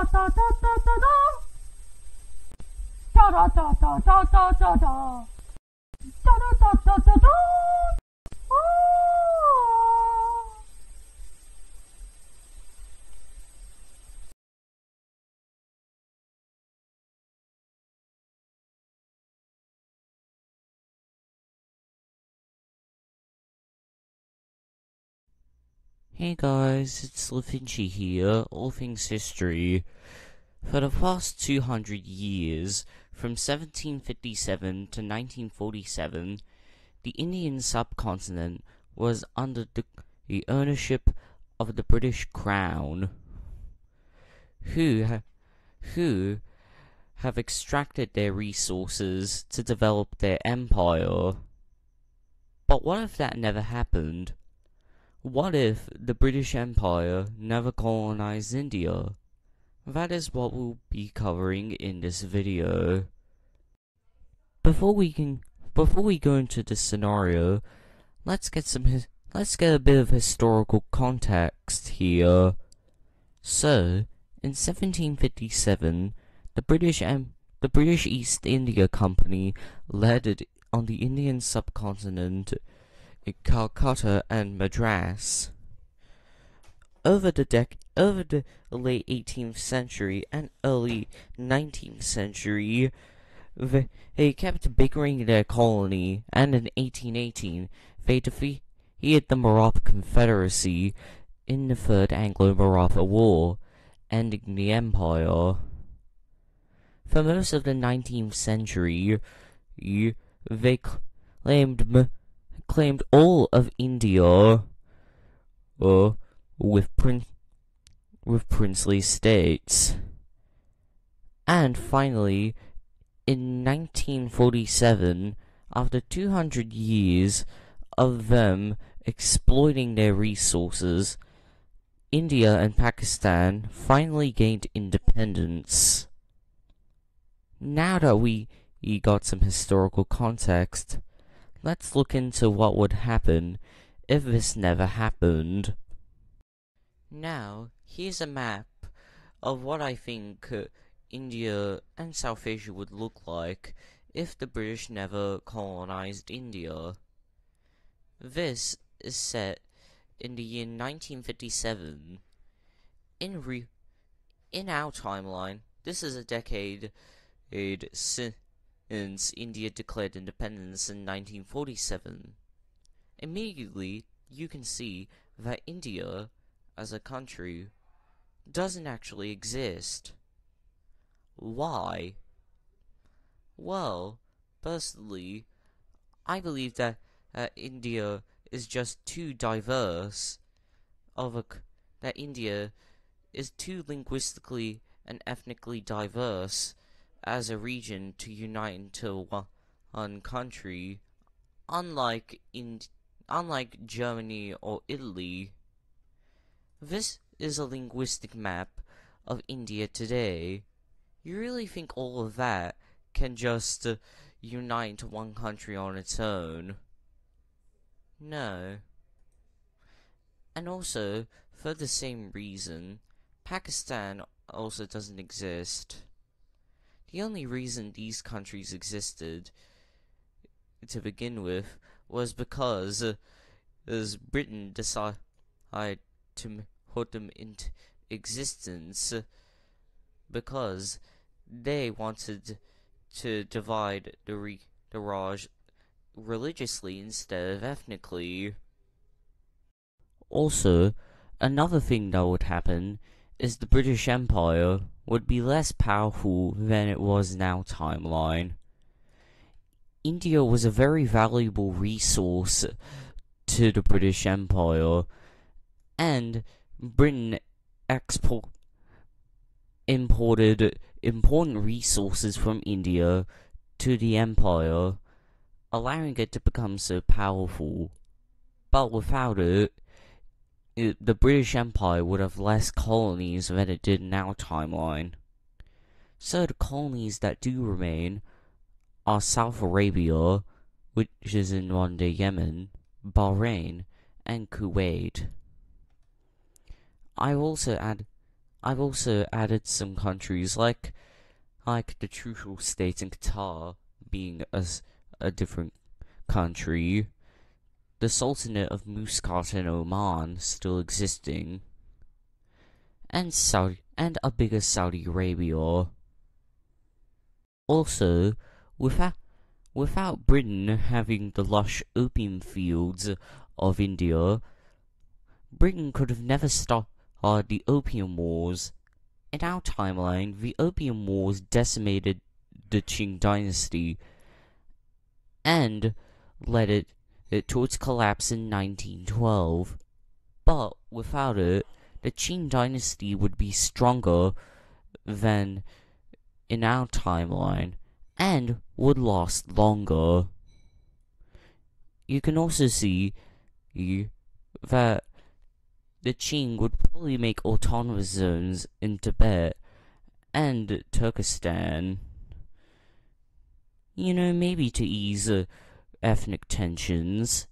da da da da da da. Da da da da da da da da. Da da da da da da. Hey guys, it's LaFinchy here, all things history. For the past 200 years, from 1757 to 1947, the Indian subcontinent was under the ownership of the British Crown, who have extracted their resources to develop their empire. But what if that never happened? What if the British Empire never colonized India? That is what we'll be covering in this video. Before we go into this scenario, let's get a bit of historical context here. So, in 1757, the British East India Company landed on the Indian subcontinent in Calcutta and Madras. Over the late 18th century and early 19th century, they kept bickering their colony, and in 1818 they defeated the Maratha Confederacy in the Third Anglo-Maratha War, ending the empire. For most of the 19th century, they claimed all of India with princely states. And finally, in 1947, after 200 years of them exploiting their resources, India and Pakistan finally gained independence. Now that we got some historical context, let's look into what would happen if this never happened. Now, here's a map of what I think India and South Asia would look like if the British never colonized India. This is set in the year 1957. In our timeline, this is a decade since India declared independence in 1947. Immediately, you can see that India, as a country, doesn't actually exist. Why? Well, personally, I believe that India is just too diverse that India is too linguistically and ethnically diverse as a region to unite into one country, unlike Germany or Italy. This is a linguistic map of India today. You really think all of that can just unite into one country on its own? No. And also, for the same reason, Pakistan also doesn't exist. The only reason these countries existed to begin with was because Britain decided to put them into existence because they wanted to divide the Raj religiously instead of ethnically. Also, another thing that would happen is the British Empire would be less powerful than it was in our timeline. India was a very valuable resource to the British Empire, and Britain imported important resources from India to the empire, allowing it to become so powerful. But without it, the British Empire would have less colonies than it did in our timeline. So the colonies that do remain are South Arabia, which is in modern-day Yemen, Bahrain, and Kuwait. I also add I've also added some countries like the Trucial State in Qatar being a different country, the Sultanate of Muscat in Oman still existing, and a bigger Saudi Arabia. Also, without Britain having the lush opium fields of India, Britain could have never started the Opium Wars. In our timeline, the Opium Wars decimated the Qing dynasty and led it to its collapse in 1912. But without it, the Qing dynasty would be stronger than in our timeline and would last longer. You can also see that the Qing would probably make autonomous zones in Tibet and Turkestan. Maybe to ease ethnic tensions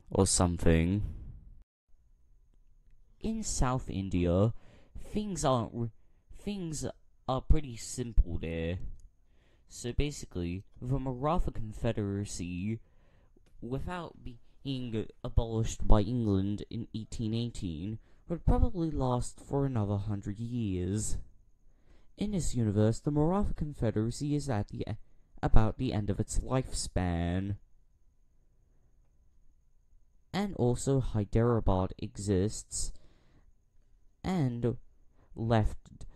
or something. In South India, things are pretty simple there. So basically, the Maratha Confederacy, without being abolished by England in 1818, would probably last for another 100 years. In this universe, the Maratha Confederacy is at about the end of its lifespan. And also Hyderabad exists, and left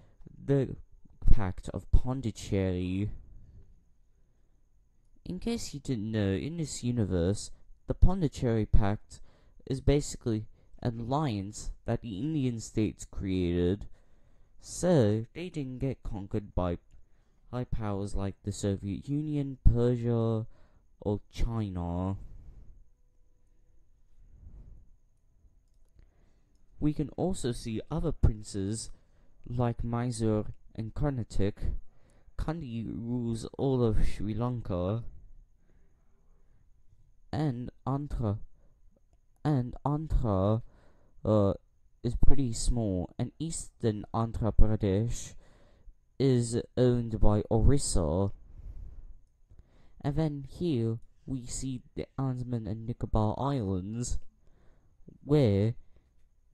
the Pact of Pondicherry. In case you didn't know, in this universe, the Pondicherry Pact is basically an alliance that the Indian states created, so they didn't get conquered by powers like the Soviet Union, Persia, or China. We can also see other princes like Mysore and Karnataka. Kandy rules all of Sri Lanka, and Andhra is pretty small, and eastern Andhra Pradesh is owned by Orissa. And then here we see the Andaman and Nicobar Islands, where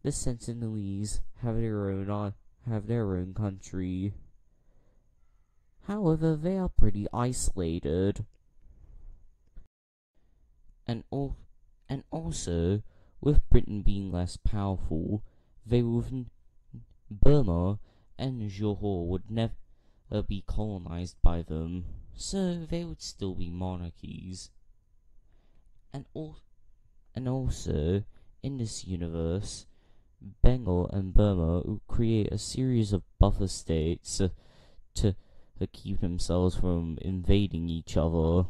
the Sentinelese have their own country. However, they are pretty isolated. And also, with Britain being less powerful, Burma and Johor would never be colonized by them, so they would still be monarchies. And also, in this universe, Bengal and Burma would create a series of buffer states to keep themselves from invading each other,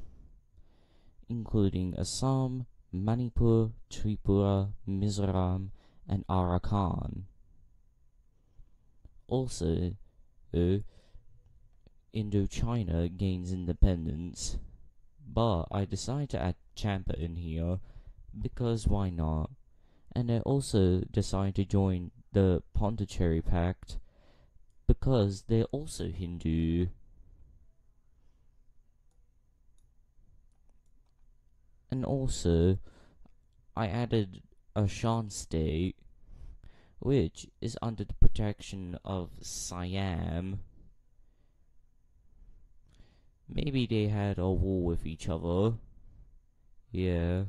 including Assam, Manipur, Tripura, Mizoram, and Arakan. Also, Indochina gains independence, but I decided to add Champa in here because why not? And I also decided to join the Pondicherry Pact because they're also Hindu. And also, I added a Shan state, which is under the protection of Siam. Maybe they had a war with each other. Yeah.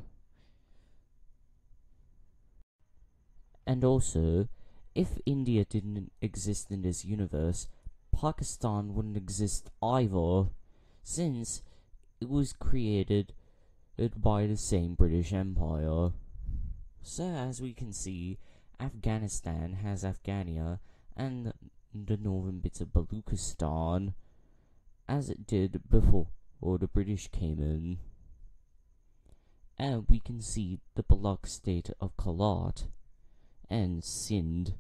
And also, if India didn't exist in this universe, Pakistan wouldn't exist either, since it was created by the same British Empire. So as we can see, Afghanistan has Afghania and the northern bits of Baluchistan, as it did before the British came in. And we can see the Balak state of Kalat and Sindh.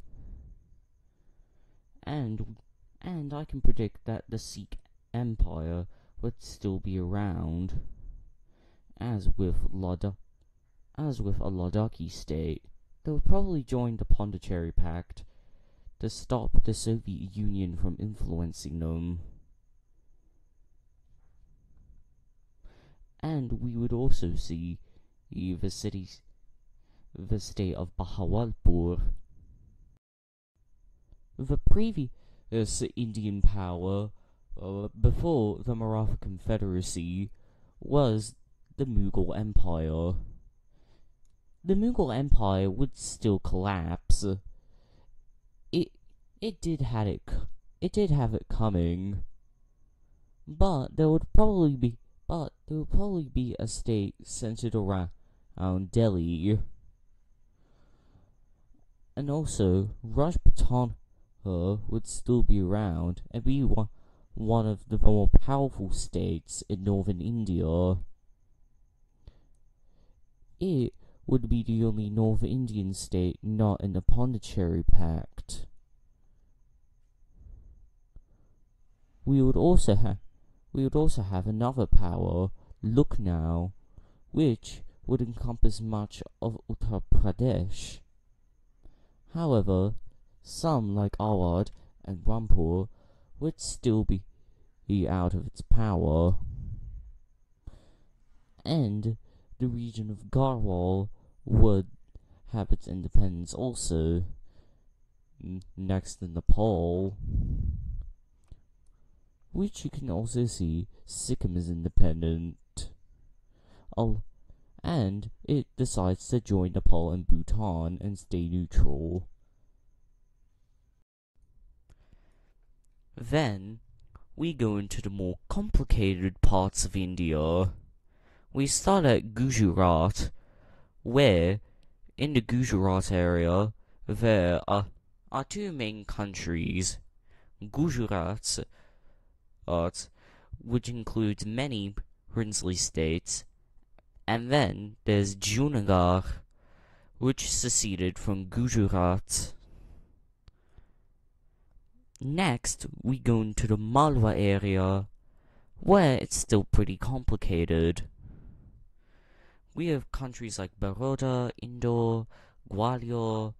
And I can predict that the Sikh Empire would still be around, as with a Ladakhi state. They would probably join the Pondicherry Pact to stop the Soviet Union from influencing them. And we would also see the state of Bahawalpur. The previous Indian power before the Maratha Confederacy was the Mughal Empire. The Mughal Empire would still collapse. It did have it coming, but there would probably be a state centered around Delhi, and also Rajputana would still be around and be one of the more powerful states in northern India. It would be the only North Indian state not in the Pondicherry Pact. We would also have another power, Lucknow, which would encompass much of Uttar Pradesh. However, some like Awadh and Rampur would still be out of its power, and the region of Garhwal would have its independence also, next to Nepal, which you can also see Sikkim is independent. And it decides to join Nepal and Bhutan and stay neutral. Then, we go into the more complicated parts of India. We start at Gujarat, where, in the Gujarat area, there are two main countries. Gujarat, which includes many princely states, and then there's Junagadh, which seceded from Gujarat. Next, we go into the Malwa area, where it's still pretty complicated. We have countries like Baroda, Indore, Gwalior,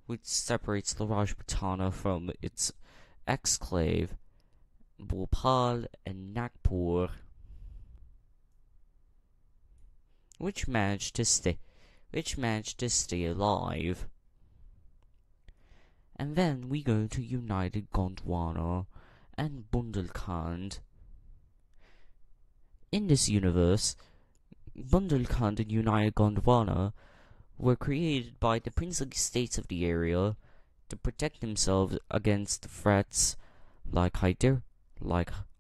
which separates the Rajputana from its exclave, Bhopal and Nagpur, which managed to stay alive. And then we go to United Gondwana and Bundelkhand. In this universe, Bundelkhand and United Gondwana were created by the princely states of the area to protect themselves against threats like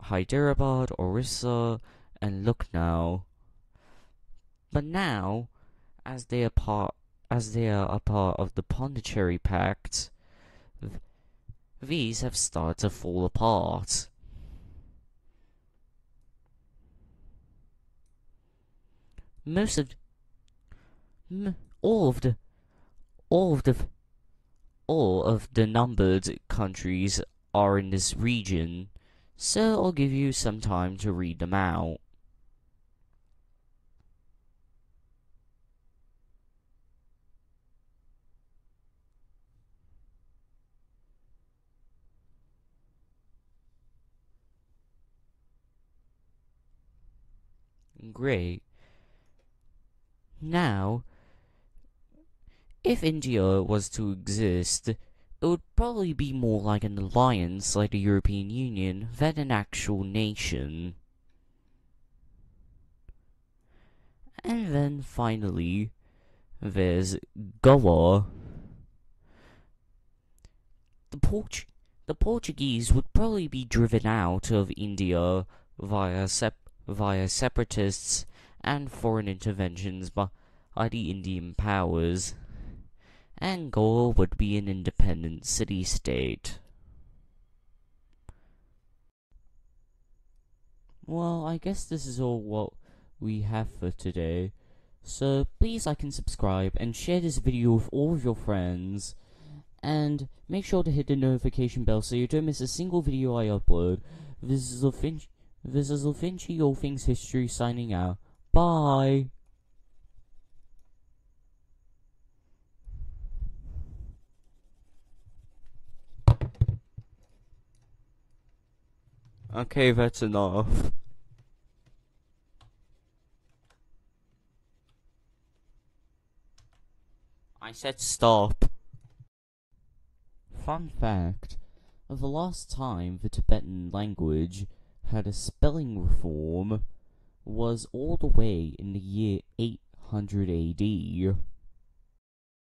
Hyderabad, Orissa, and Lucknow. But now, as they are a part of the Pondicherry Pact, these have started to fall apart. All of the numbered countries are in this region, so I'll give you some time to read them out. Great. Now, if India was to exist, it would probably be more like an alliance like the European Union than an actual nation. And then finally, there's Goa. The Portuguese would probably be driven out of India via separatists and foreign interventions by the Indian powers, and Goa would be an independent city-state. Well, I guess this is all what we have for today, so please like and subscribe and share this video with all of your friends, and make sure to hit the notification bell so you don't miss a single video I upload. This is LaFinchy, All Things History, signing out. Bye! Okay, that's enough. I said stop. Fun fact, the last time the Tibetan language had a spelling reform was all the way in the year 800 AD.